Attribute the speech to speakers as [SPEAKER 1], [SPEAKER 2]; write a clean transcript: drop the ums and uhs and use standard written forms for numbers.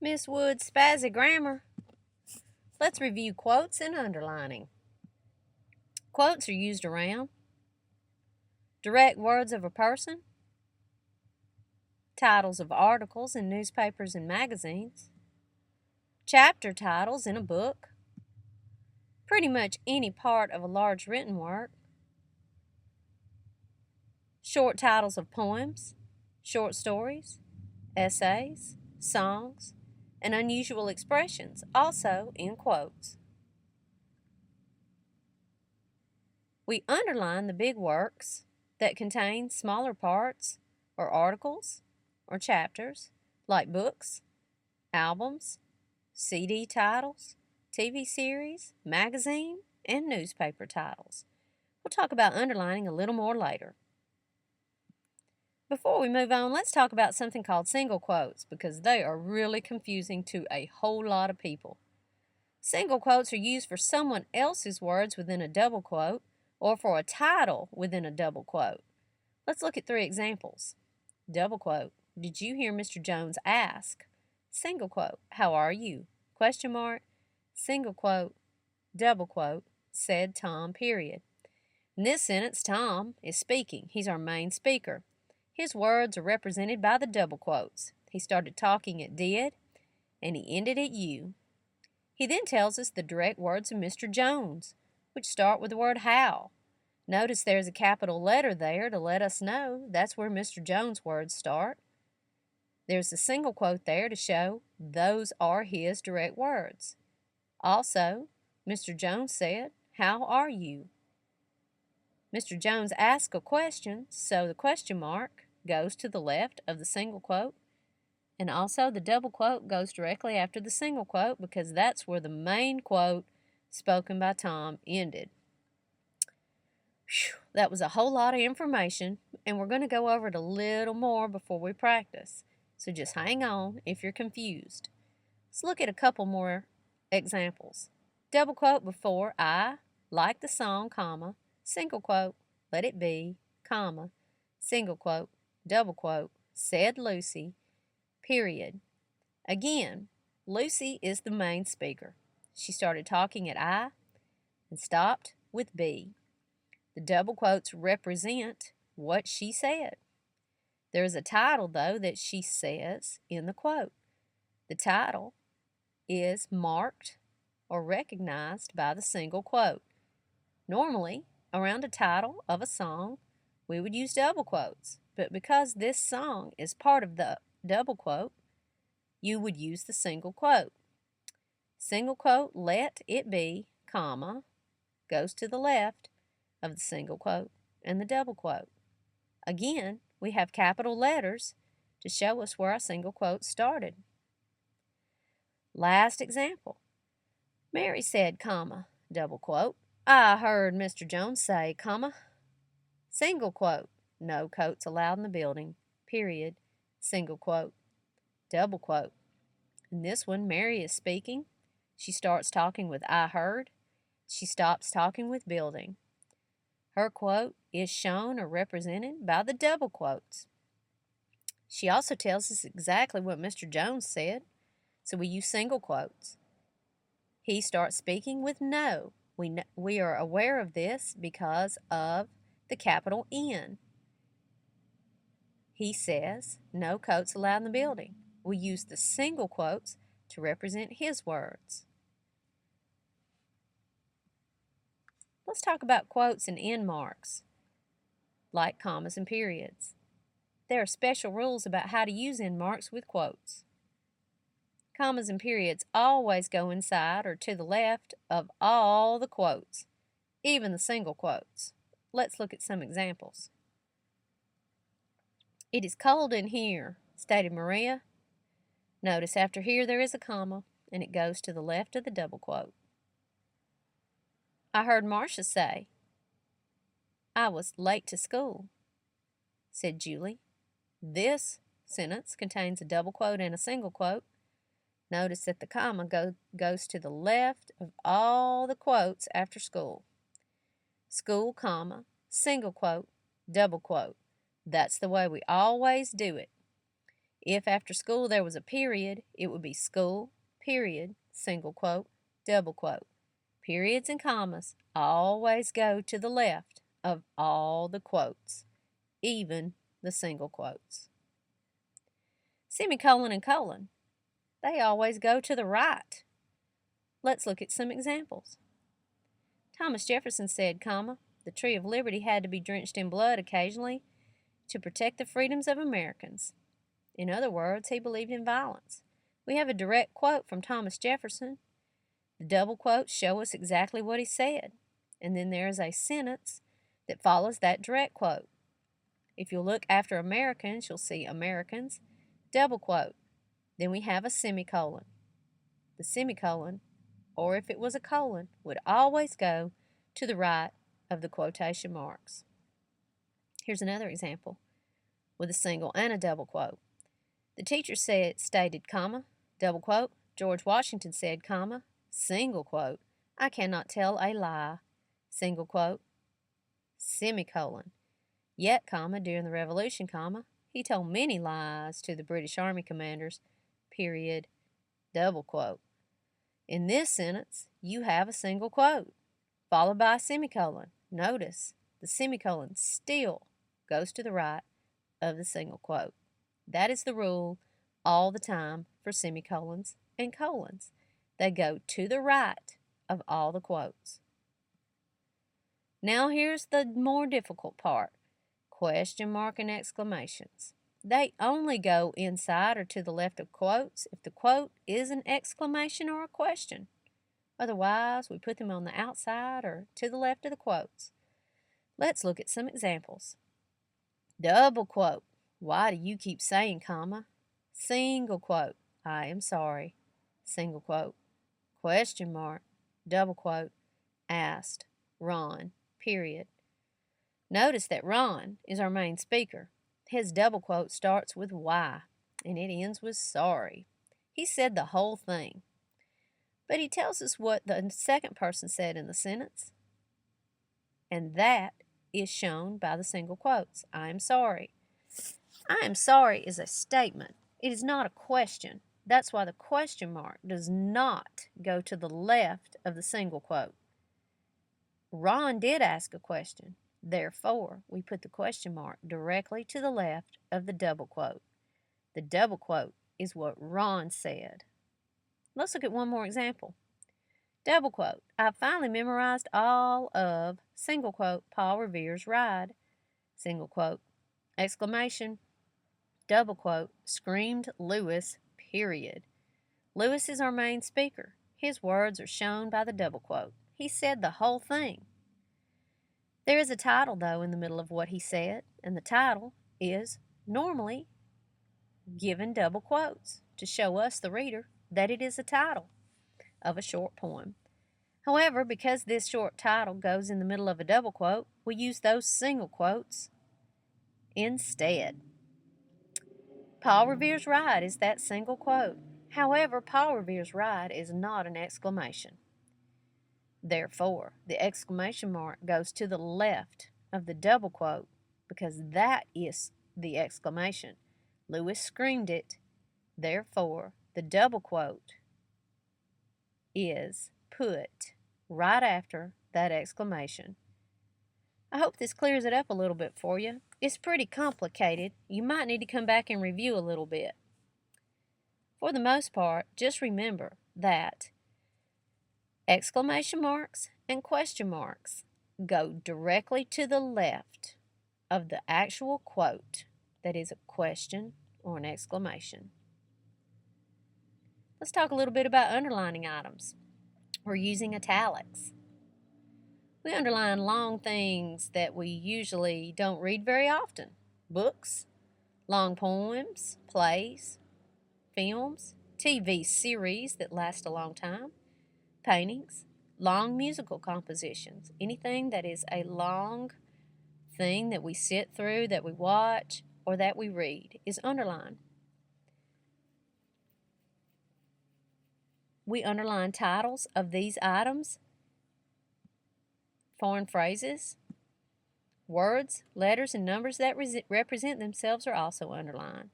[SPEAKER 1] Miss Wood's spazzy grammar. Let's review quotes and underlining. Quotes are used around direct words of a person, titles of articles in newspapers and magazines, chapter titles in a book, pretty much any part of a large written work, short titles of poems, short stories, essays, songs, and unusual expressions, also in quotes. We underline the big works that contain smaller parts or articles or chapters, like books, albums, CD titles, TV series, magazine, and newspaper titles. We'll talk about underlining a little more later. Before we move on, let's talk about something called single quotes because they are really confusing to a whole lot of people. Single quotes are used for someone else's words within a double quote or for a title within a double quote. Let's look at 3 examples. Double quote, did you hear Mr. Jones ask? Single quote, how are you? Question mark, single quote, double quote, said Tom, period. In this sentence, Tom is speaking. He's our main speaker. His words are represented by the double quotes. He started talking at did, and he ended at you. He then tells us the direct words of Mr. Jones, which start with the word how. Notice there's a capital letter there to let us know that's where Mr. Jones' words start. There's a single quote there to show those are his direct words. Also, Mr. Jones said, how are you? Mr. Jones asked a question, so the question mark goes to the left of the single quote, and also the double quote goes directly after the single quote because that's where the main quote spoken by Tom ended. Whew, that was a whole lot of information, and we're going to go over it a little more before we practice. So just hang on if you're confused. Let's look at a couple more examples. Double quote before I like the song, comma, single quote, let it be, comma, single quote, double quote, said Lucy, period. Again, Lucy is the main speaker. She started talking at I and stopped with B. The double quotes represent what she said. There is a title, though, that she says in the quote. The title is marked or recognized by the single quote. Normally, around a title of a song, we would use double quotes, but because this song is part of the double quote, you would use the single quote. Single quote, let it be, comma, goes to the left of the single quote and the double quote. Again, we have capital letters to show us where our single quote started. Last example. Mary said, comma, double quote, I heard Mr. Jones say, comma, single quote, no coats allowed in the building, period, single quote, double quote. In this one, Mary is speaking. She starts talking with I heard. She stops talking with building. Her quote is shown or represented by the double quotes. She also tells us exactly what Mr. Jones said, so we use single quotes. He starts speaking with no. We are aware of this because of the capital N. He says, no coats allowed in the building. We use the single quotes to represent his words. Let's talk about quotes and end marks, like commas and periods. There are special rules about how to use end marks with quotes. Commas and periods always go inside or to the left of all the quotes, even the single quotes. Let's look at some examples. It is cold in here, stated Maria. Notice after here there is a comma, and it goes to the left of the double quote. I heard Marcia say, I was late to school, said Julie. This sentence contains a double quote and a single quote. Notice that the comma goes to the left of all the quotes after school. School, comma, single quote, double quote. That's the way we always do it. If after school there was a period, it would be school, period, single quote, double quote. Periods and commas always go to the left of all the quotes, even the single quotes. Semicolon and colon, they always go to the right. Let's look at some examples. Thomas Jefferson said, comma, the tree of liberty had to be drenched in blood occasionally to protect the freedoms of Americans. In other words, he believed in violence. We have a direct quote from Thomas Jefferson. The double quotes show us exactly what he said, and then there is a sentence that follows that direct quote. If you look after Americans, you'll see Americans, double quote. Then we have a semicolon. The semicolon, or if it was a colon, would always go to the right of the quotation marks. Here's another example with a single and a double quote. The teacher stated, comma, double quote, George Washington said, comma, single quote, I cannot tell a lie, single quote, semicolon. Yet, comma, during the Revolution, comma, he told many lies to the British Army commanders, period, double quote. In this sentence, you have a single quote, followed by a semicolon. Notice, the semicolon still goes to the right of the single quote. That is the rule all the time for semicolons and colons. They go to the right of all the quotes. Now here's the more difficult part, question mark and exclamations. They only go inside or to the left of quotes if the quote is an exclamation or a question. Otherwise, we put them on the outside or to the left of the quotes. Let's look at some examples. Double quote, why do you keep saying, comma? Single quote, I am sorry, single quote. Question mark, double quote, asked, Ron, period. Notice that Ron is our main speaker. His double quote starts with why, and it ends with sorry. He said the whole thing. But he tells us what the second person said in the sentence, and that is shown by the single quotes. I am sorry. I am sorry is a statement. It is not a question. That's why the question mark does not go to the left of the single quote. Ron did ask a question. Therefore, we put the question mark directly to the left of the double quote. The double quote is what Ron said. Let's look at one more example. Double quote, I finally memorized all of, single quote, Paul Revere's Ride, single quote, exclamation, double quote, screamed Lewis, period. Lewis is our main speaker. His words are shown by the double quote. He said the whole thing. There is a title, though, in the middle of what he said, and the title is normally given double quotes to show us, the reader, that it is a title of a short poem. However, because this short title goes in the middle of a double quote, we use those single quotes instead. Paul Revere's Ride is that single quote. However, Paul Revere's Ride is not an exclamation. Therefore, the exclamation mark goes to the left of the double quote because that is the exclamation. Lewis screamed it. Therefore, the double quote is put right after that exclamation. I hope this clears it up a little bit for you. It's pretty complicated. You might need to come back and review a little bit. For the most part, just remember that exclamation marks and question marks go directly to the left of the actual quote that is a question or an exclamation. Let's talk a little bit about underlining items. We're using italics. We underline long things that we usually don't read very often. Books, long poems, plays, films, TV series that last a long time, paintings, long musical compositions. Anything that is a long thing that we sit through, that we watch, or that we read is underlined. We underline titles of these items, foreign phrases, words, letters, and numbers that represent themselves are also underlined.